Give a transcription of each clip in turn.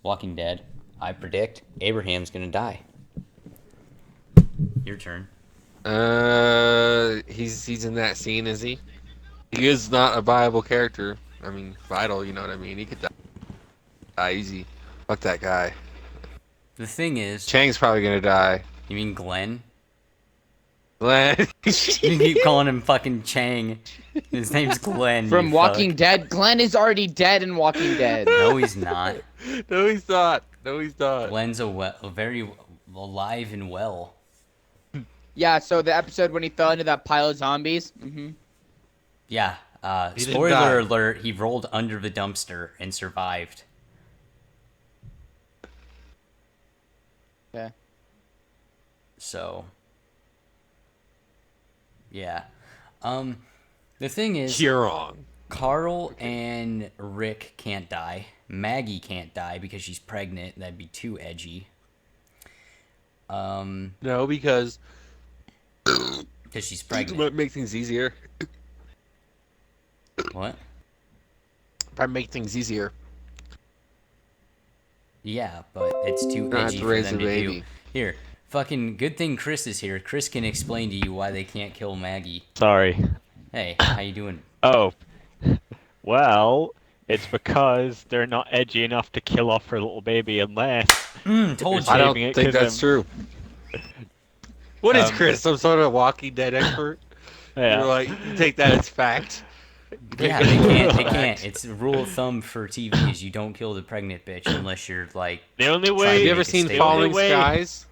Walking Dead. I predict Abraham's gonna die. Your turn. He's in that scene, is he? He is not a viable character. I mean, vital, you know what I mean? He could die easy. Fuck that guy. The thing is, Chang's probably gonna die. you mean Glenn? Glenn. You keep calling him fucking Chang. His name's Glenn. From you Walking fuck. Dead. Glenn is already dead in Walking Dead. No, he's not. No, he's not. No, he's not. Glenn's a very alive and well. Yeah, so the episode when he fell into that pile of zombies. Yeah. He didn't Spoiler die. alert: he rolled under the dumpster and survived. Okay. So. Yeah. The thing is, You're wrong. Carl and Rick can't die. Maggie can't die because she's pregnant. That'd be too edgy. No, because She's pregnant. might make things easier. What? Probably make things easier. Yeah, but it's too Not edgy to for raise them a to do. baby. Here, fucking good thing Kris is here. Kris can explain to you why they can't kill Maggie. Sorry. Hey, how you doing? Oh. Well, it's because they're not edgy enough to kill off her little baby unless... Told you. I don't Saving it think 'cause, that's true. What is um, Chris? Some sort of Walking Dead expert? Yeah. You're like, you take that as fact. Yeah, they can't. They can't. It's a rule of thumb for TV is you don't kill the pregnant bitch unless you're like. The only Trying way... Have you to ever make it seen stable. Falling way- Skies?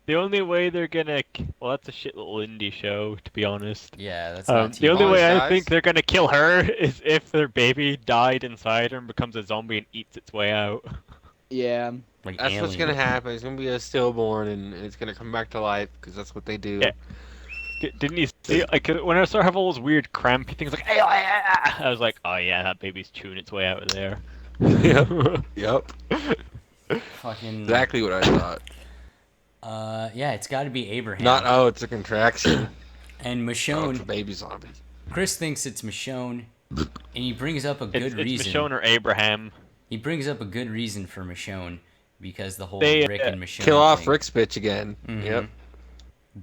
The only way they're gonna... Well, that's a shit little indie show, to be honest. Yeah, that's not TV. The only way I Guys? think they're gonna kill her is if their baby died inside her and becomes a zombie and eats its way out. Yeah. Like That's what's Alien. gonna happen. It's gonna be a stillborn, and it's gonna come back to life because that's what they do. Yeah. Didn't you see, like, when I started having all those weird crampy things, like, I was like, oh yeah, that baby's chewing its way out of there. Yep. Fucking. Exactly what I thought. Yeah, it's got to be Abraham. Not it's a contraction. And It's Michonne. a baby zombie. Chris thinks it's Michonne, and he brings up a good It's reason. Michonne or Abraham. He brings up a good reason for Michonne because the whole They, Rick and Michonne Kill off thing. Rick's bitch again. Mhm. Yep.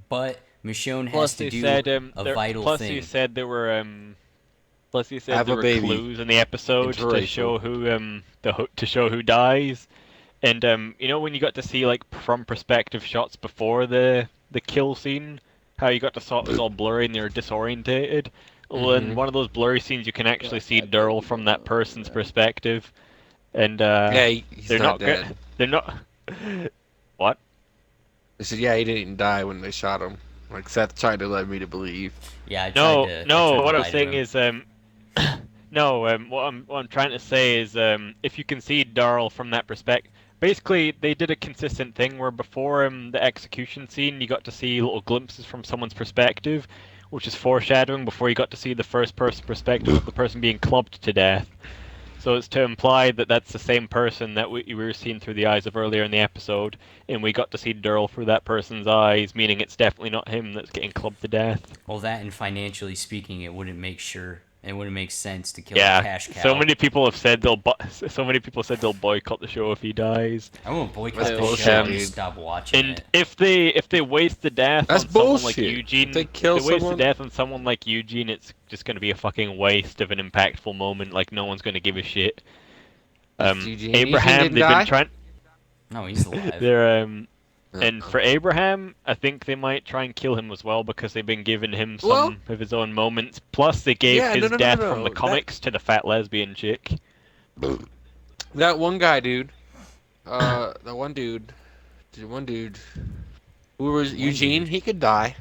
But Michonne has Plus to they do said a there- vital plus thing. he said there were plus he said Have there a were baby. clues in the episode to Interracial. show who to show who dies. And you know when you got to see like from perspective shots before the kill scene, how you got to saw it was all blurry and they were disorientated. Well, in Mhm. one of those blurry scenes, you can actually see Daryl from that person's perspective, and Yeah, he's they're not not dead. good. They're not. What? They said, yeah, he didn't die when they shot him. Like Seth tried to let me to believe. Yeah, I No, tried to, no. I tried What to I'm lie to saying him. is, no. What I'm trying to say is, if you can see Daryl from that perspective, basically they did a consistent thing where before the execution scene, you got to see little glimpses from someone's perspective, which is foreshadowing before you got to see the first person perspective of the person being clubbed to death. So it's to imply that that's the same person that we were seeing through the eyes of earlier in the episode, and we got to see Daryl through that person's eyes, meaning it's definitely not him that's getting clubbed to death. Well, that and financially speaking, it wouldn't make sense to kill a Yeah, cash cow. so many people have said so many people said they'll boycott the show if he dies. I won't boycott That's the bullshit, show and dude. just stop watching And it. if they waste the death That's on someone like bullshit. Eugene, If they kill if they waste someone- the death on someone like Eugene, it's just going to be a fucking waste of an impactful moment. Like no one's going to give a shit. Eugene Abraham, didn't they've die? been trying. No, he's alive. They're And for Abraham, I think they might try and kill him as well because they've been giving him some Well- of his own moments. Plus, they gave Yeah, his no, death no. from the That- comics to the fat lesbian chick. That one guy, dude. That one dude. Who was Eugene? He could die.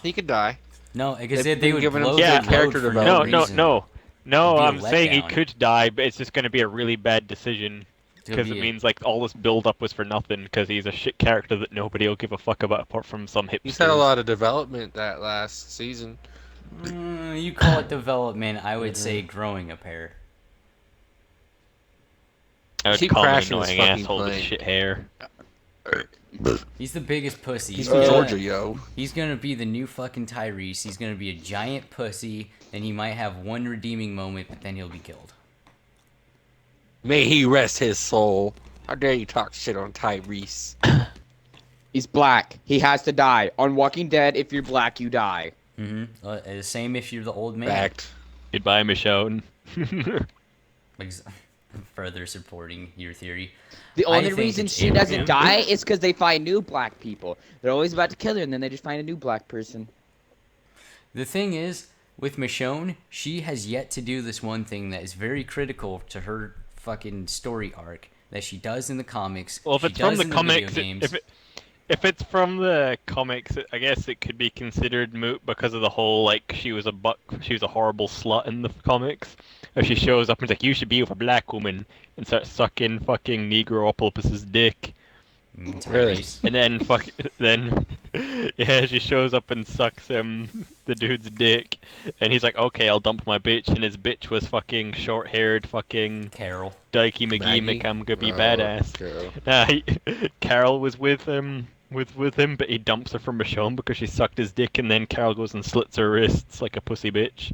He could die. No, because They've they been would giving him blow some their character load for no development. No, reason. no. It'd be a I'm saying he letdown. could die, but it's just going to be a really bad decision. It'll Because be it a- means like all this build-up was for nothing. Because he's a shit character that nobody will give a fuck about apart from some hipsters. He's had a lot of development that last season. You call it development, I would say growing a pair. I would Keep call him an crashing this annoying fucking asshole with plane. shit hair. He's the biggest pussy. He's gonna- from Georgia, yo. He's gonna be the new fucking Tyrese. He's gonna be a giant pussy, and he might have one redeeming moment, but then he'll be killed. May he rest his soul. How dare you talk shit on Tyrese? He's black. He has to die. On Walking Dead, if you're black, you die. Same if you're the old man. Fact. Goodbye, Michonne. Ex- Further supporting your theory. The I only think reason it's she doesn't Abraham. die is because they find new black people. They're always about to kill her, and then they just find a new black person. The thing is, with Michonne, she has yet to do this one thing that is very critical to her fucking story arc that she does in the comics. Well, if she it's from does the in comics, video games. if it's from the comics, I guess it could be considered moot because of the whole like she was a horrible slut in the comics. If she shows up and is like, you should be with a black woman, and starts sucking fucking Negropolis's dick. Really? Tyrese. And then yeah, she shows up and sucks the dude's dick, and he's like, okay, I'll dump my bitch, and his bitch was fucking short-haired fucking Carol. Dykey McGee Maggie? McAmgabee Oh, badass. Carol. Carol was with him, but he dumps her from Michonne because she sucked his dick, and then Carol goes and slits her wrists like a pussy bitch.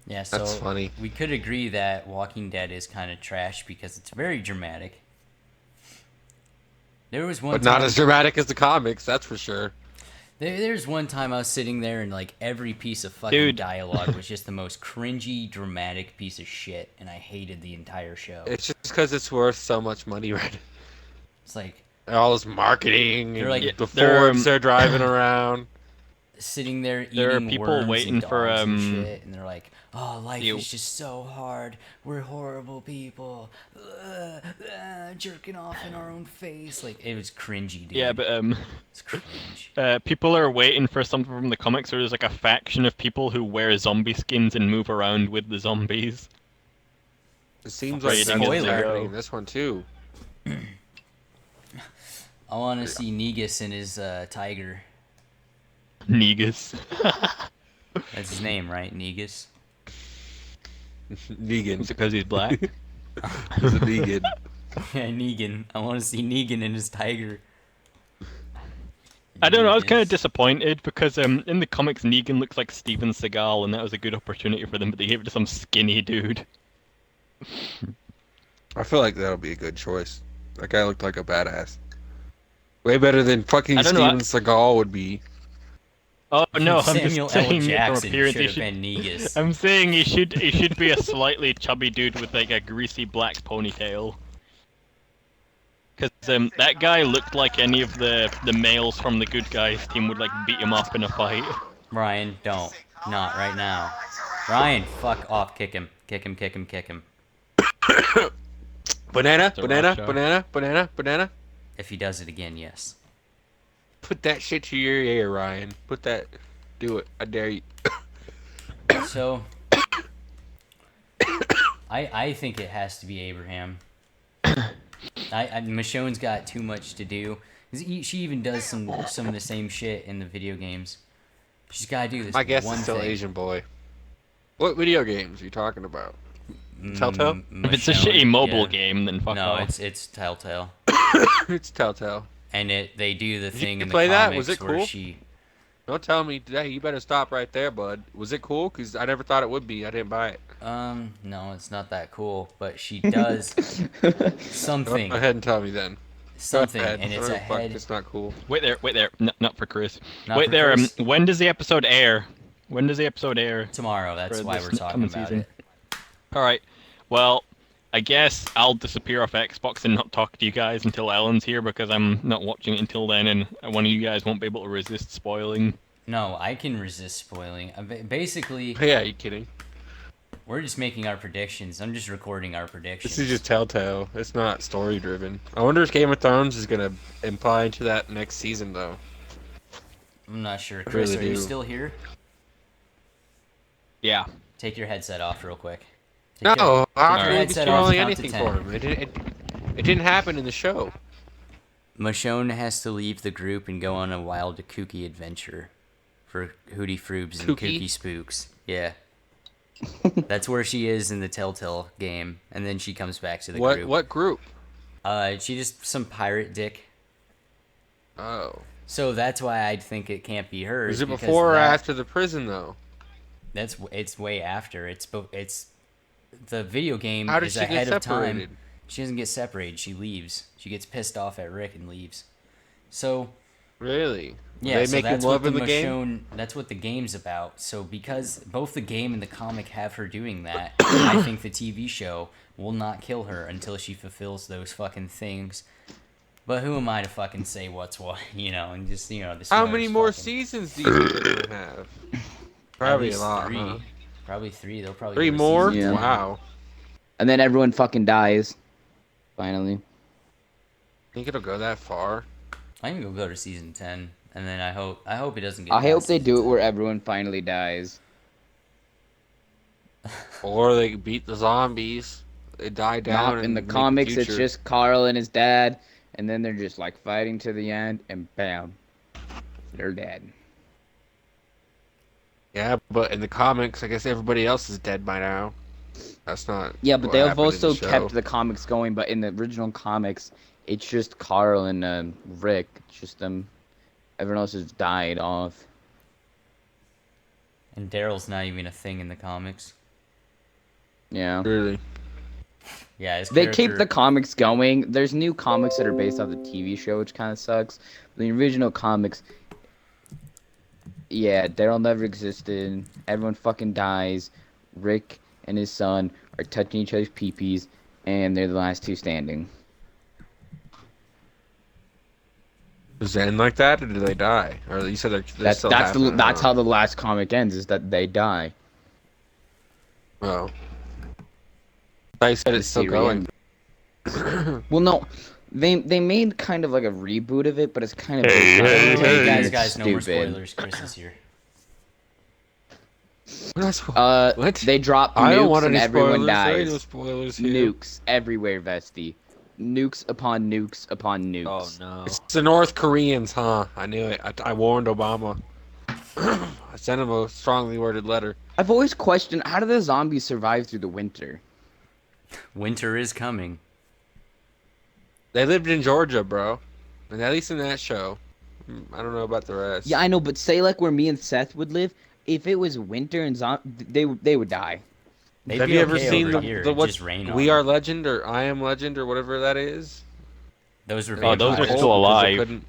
Yeah, so That's funny. we could agree that Walking Dead is kind of trash because it's very dramatic. There was one But not time, as dramatic as the comics, that's for sure. there's one time I was sitting there and like every piece of fucking Dude. dialogue was just the most cringy, dramatic piece of shit, and I hated the entire show. It's just because it's worth so much money right now. It's like All this marketing They're and like- the they're, Forbes they're driving around. sitting there eating There are people worms waiting and for, dogs and shit, and they're like, "Oh, life you- is just so hard. We're horrible people, jerking off in our own face." Like it was cringy, dude. Yeah, but it's cringe. people are waiting for something from the comics where there's like a faction of people who wear zombie skins and move around with the zombies. It seems Right, like that's what's spoiler. happening in this one too. I want to see Negus and his tiger. Negus. That's his name, right? Negus. Negan. Is it because he's black? He's a Negan. Yeah, Negan. I want to see Negan and his tiger. I don't know. I was kind of Negus. disappointed because in the comics Negan looks like Steven Seagal, and that was a good opportunity for them, but they gave it to some skinny dude. I feel like that'll be a good choice. That guy looked like a badass. Way better than fucking I don't know, Steven Seagal would be. Oh no, I'm Samuel just L. saying from Jackson appearance should he have should. been Negus. I'm saying he should be a slightly chubby dude with like a greasy black ponytail. Because that guy looked like any of the males from the good guys team would like beat him up in a fight. Ryan, don't. Not right now. Ryan, fuck off. Kick him. Kick him, kick him, kick him. Banana, a banana, rock star. banana, banana, banana. If he does it again, yes. Put that shit to your ear, Ryan. Put that. Do it. I dare you. So, I think it has to be Abraham. Michonne's got too much to do. She even does some of the same shit in the video games. She's got to do this My guess one is still thing. Asian boy. What video games are you talking about? Telltale? If it's a Michonne, shitty mobile yeah. game, then fuck No, off. it's Telltale. It's Telltale. And they do the Did thing you in the play that? comics Was it where cool? she... Don't tell me today. You better stop right there, bud. Was it cool? Because I never thought it would be. I didn't buy it. No, it's not that cool, but she does something. Go ahead and tell me then. Go Something, ahead. and it's Oh, a fuck, head. It's not cool. Wait there. Not for Chris. Not Wait for there. Chris. When does the episode air? When does the episode air? Tomorrow, that's for why this we're talking coming about season? it. All right. Well, I guess I'll disappear off Xbox and not talk to you guys until Ellen's here because I'm not watching it until then, and one of you guys won't be able to resist spoiling. No, I can resist spoiling. Basically, Yeah, you kidding? we're just making our predictions. I'm just recording our predictions. This is just Telltale. It's not story driven. I wonder if Game of Thrones is gonna imply into that next season though. I'm not sure. Chris, really are you do. still here? Yeah. Take your headset off real quick. No, how Alright. can we be Headset off, spoiling count to anything 10. for him? It didn't happen in the show. Michonne has to leave the group and go on a wild kooky adventure for Hootie Froobs and Kooky? Kooky Spooks. Yeah. That's where she is in the Telltale game, and then she comes back to the group. What group? She just some pirate dick. Oh. So that's why I think it can't be her. Was is it because before or that- after the prison though? It's way after. It's the video game How did is she get ahead of time. separated? She doesn't get separated. She leaves. She gets pissed off at Rick and leaves. So Really? yeah, They so making that's love what in the game? Michonne, that's what the game's about. So because both the game and the comic have her doing that, I think the TV show will not kill her until she fulfills those fucking things. But who am I to fucking say what's what, and just, the How many smartest more fucking- seasons do you think they're gonna have? Probably At least a lot, 3. huh? Probably 3. They'll probably 3 do a more? season Yeah. 10. Wow. And then everyone fucking dies. Finally. Think it'll go that far? I think it'll go to season 10, and then I hope it doesn't get. I hope past they season do it 10. where everyone finally dies. Or they beat the zombies. They die down. Not in the and make comics, it's future. just Carl and his dad, and then they're just like fighting to the end, and bam, they're dead. Yeah, but in the comics, I guess everybody else is dead by now. That's not. Yeah, but what they've happened in also the show. kept the comics going. But in the original comics, it's just Carl and Rick. It's just them. Everyone else has died off. And Daryl's not even a thing in the comics. Yeah. Really. Yeah, his They keep character- the comics going. There's new comics that are based off the TV show, which kind of sucks. But the original comics, yeah, Daryl never existed. Everyone fucking dies. Rick and his son are touching each other's peepees, and they're the last two standing. Does it end like that, or do they die? Or you said they're That's still that's happening, that's huh? how the last comic ends. Is that they die. Oh. I said it's still going. Well, no, they made kind of like a reboot of it, but it's kind of Hey, hey, Hey, hey. guys, no more stupid. spoilers. Chris is here. What? They drop I don't nukes want and any everyone spoilers. There ain't dies. no spoilers here. Nukes everywhere, Vesty. Nukes upon nukes upon nukes. Oh no. It's the North Koreans, huh? I knew it. I warned Obama. I sent him a strongly worded letter. I've always questioned, how do the zombies survive through the winter? Winter is coming. They lived in Georgia, bro. And at least in that show. I don't know about the rest. Yeah, I know, but say like where me and Seth would live, if it was winter and they would die. They'd Have be you ever okay seen over the here. the It'd what? just rain on We them. Are Legend or I Am Legend or whatever that is? Those were They Oh, went to those the are vampires. cold still because they alive. couldn't-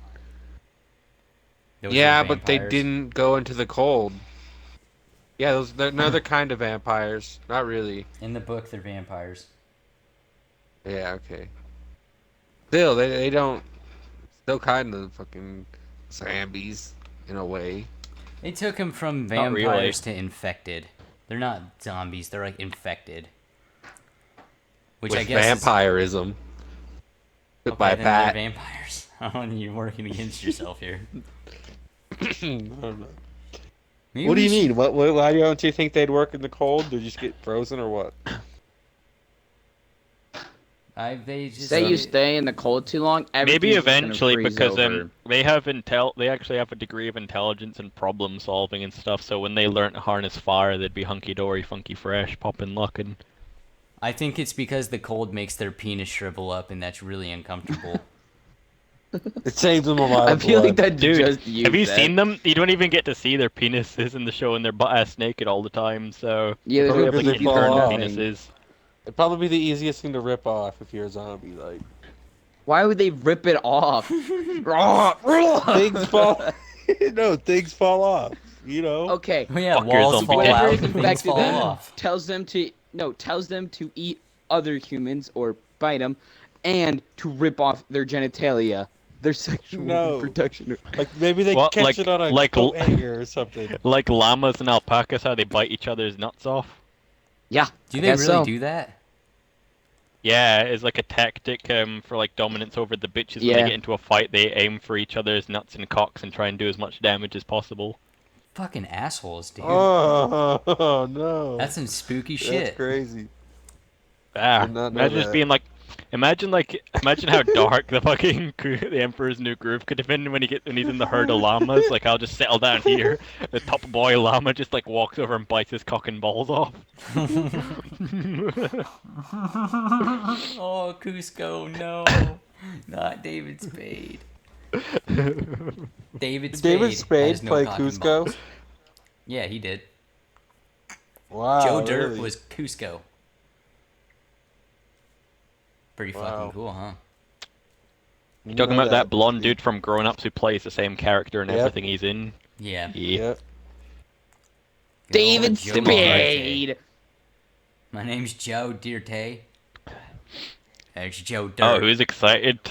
Those were Yeah, but they vampires. didn't go into the cold. Yeah, they're another kind of vampires. Not really. In the book, they're vampires. Yeah, okay. Still, they don't. Still kind of fucking zombies in a way. They took him from Not really. vampires to infected. They're not zombies. They're like infected. Which With I guess is- vampirism. okay, By then Pat. they're vampires. Oh, you're working against yourself here. I don't know. Maybe What do we you should- mean? Why don't you think they'd work in the cold? They just get frozen or what? They just Say you stay in the cold too long, Maybe everything's just gonna eventually, freeze because over. they actually have a degree of intelligence and problem solving and stuff. So when they learn to harness fire, they'd be hunky dory, funky fresh, popping locking. I think it's because the cold makes their penis shrivel up, and that's really uncomfortable. It saves them a lot I of feel like blood. that Dude, just you. have you Seth. seen them? You don't even get to see their penises in the show, and they're butt-ass naked all the time. So Yeah, there's Probably no because peepees they fall or off. nothing. penises. It'd probably be the easiest thing to rip off if you're a zombie. Like Why would they rip it off? things fall. No, things fall off. You know. Okay. Oh yeah, Fuck your walls zombie fall dick. out Whatever and is things infected fall them off. tells them to eat other humans or bite them, and to rip off their genitalia, their sexual No. reproduction. Like maybe they Well, catch like- it on a like- coat hanger or something. Like llamas and alpacas, how they bite each other's nuts off. Yeah. Do I they guess really so. do that? Yeah, it's like a tactic for like dominance over the bitches. When Yeah. they get into a fight, they aim for each other's nuts and cocks and try and do as much damage as possible. Fucking assholes, dude. Oh no. That's some spooky That's shit. crazy. Ah, Did not know imagine just that. being like, imagine how dark the Emperor's New Groove could have been when he's in the herd of llamas. Like, I'll just settle down here. The top boy llama just like walks over and bites his cock and balls off. Oh, Cusco, no. Not David Spade. David Spade. David Spade has no play cock and Cusco? balls. Yeah, he did. Wow. Joe Dirt really? was Cusco. Pretty Wow. fucking cool, huh? You talking about that blonde dude from Grown Ups who plays the same character in Yep. everything he's in? Yeah. Yeah. Yep. David Joe Spade. My name's Joe Dirte. It's Joe Dirt. Oh, who's excited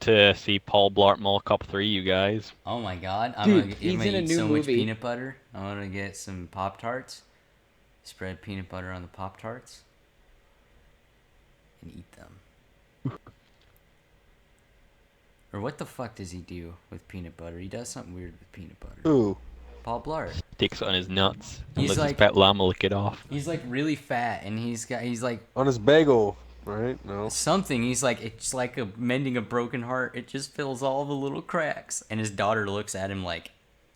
to see Paul Blart Mall Cop 3, you guys? Oh my god. I'm Dude, gonna he's in a eat new so much movie. peanut butter. I'm gonna get some Pop-Tarts. Spread peanut butter on the Pop-Tarts. And eat them. Or what the fuck does he do with peanut butter? He does something weird with peanut butter. Ooh. Paul Blart. Takes it on his nuts and He's lets his like- pet llama lick it off. He's like really fat and he's like On his bagel, right? No. something. He's like, it's like mending a broken heart. It just fills all the little cracks. And his daughter looks at him like,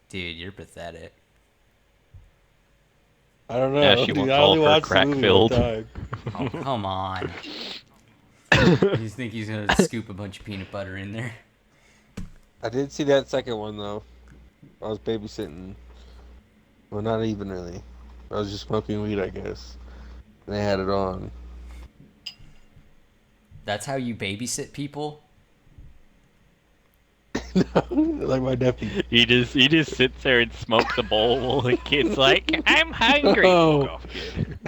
dude, you're pathetic. I don't know. Yeah, she dude, wants I all only of her watched the crack movie filled. one time. Oh, come on. You think he's gonna scoop a bunch of peanut butter in there? I did see that second one though. I was babysitting. Well, not even really. I was just smoking weed, I guess. And they had it on. That's how you babysit people? Like my nephew. He just sits there and smokes a bowl while the kid's like, I'm hungry. Oh. Fuck off, kid.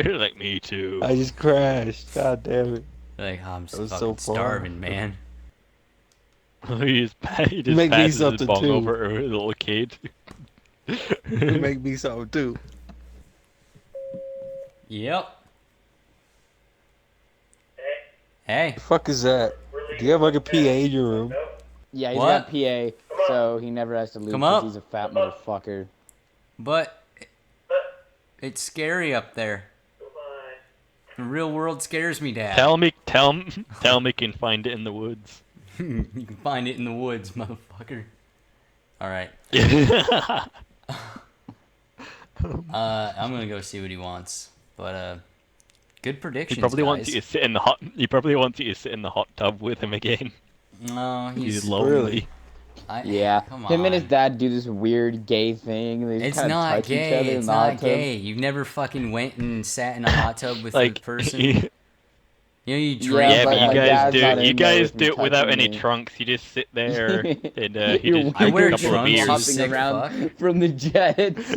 You're like, me too. I just crashed. God damn it. Like, oh, I'm That was fucking so fun. starving, man. he just Make me passes his something bong too. over to a little kid. You make me something too. Yep. Hey. The fuck is that? Do you have like a PA in your room? Yeah, he's What? got PA, so he never has to leave Come because up. he's a fat motherfucker. But it's scary up there. The real world scares me, Dad. Tell me can find it in the woods. You can find it in the woods, motherfucker. Alright. I'm gonna go see what he wants. But good predictions. He probably wants guys. you to sit in the hot. He probably wants you to sit in the hot tub with him again. No, He's he's lonely. Really? Yeah, Come him and his on. dad do this weird gay thing. They just It's kind of not touch each other gay. in It's the hot not tub. gay. You've never fucking went and sat in a hot tub with Like a person. yeah, You know, you drink. Yeah, but but you my guys dad's do. not You in there guys with me do it without touching any me. trunks. You just sit there and he You're just I drinks wear a couple of trunks, you beers. hopping sick around fuck. from the jets.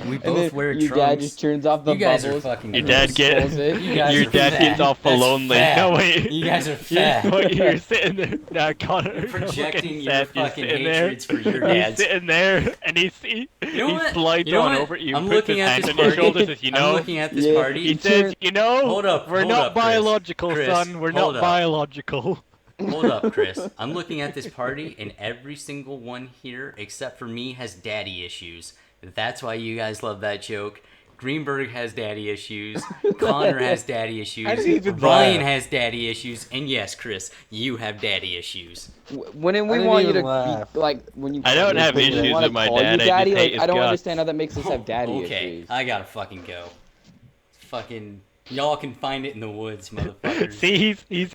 We And both then wear your trunks. dad just turns off the You guys are bubbles. fucking Your gross. dad get Pulls it. You guys your are dad fat. gets off That's lonely. fat. No wait. You guys are fat. You're sitting there. Now Connor, Projecting your Seth, you're fucking sitting there. hatreds for your He's dads. sitting there and he know what? slides You know on what? over you. I'm Puts looking his at hand this on your party. shoulders as you I'm know. looking at this Yeah. party. He says, you know, Hold up, we're hold not up, Chris. biological, Chris, son. We're hold not up. biological. Hold up, Chris. I'm looking at this party, and every single one here, except for me, has daddy issues. That's why you guys love that joke. Greenburg has daddy issues. Connor has daddy issues. I didn't even Ryan laugh. has daddy issues. And yes, Chris, you have daddy issues. When we didn't want you even to laugh. be, like when you I don't have when we issues wanna with my call you dad, I just daddy, hate like his I don't guts. understand how that makes us have daddy Okay, issues. I gotta fucking go. Fucking, y'all can find it in the woods, motherfuckers. See, he's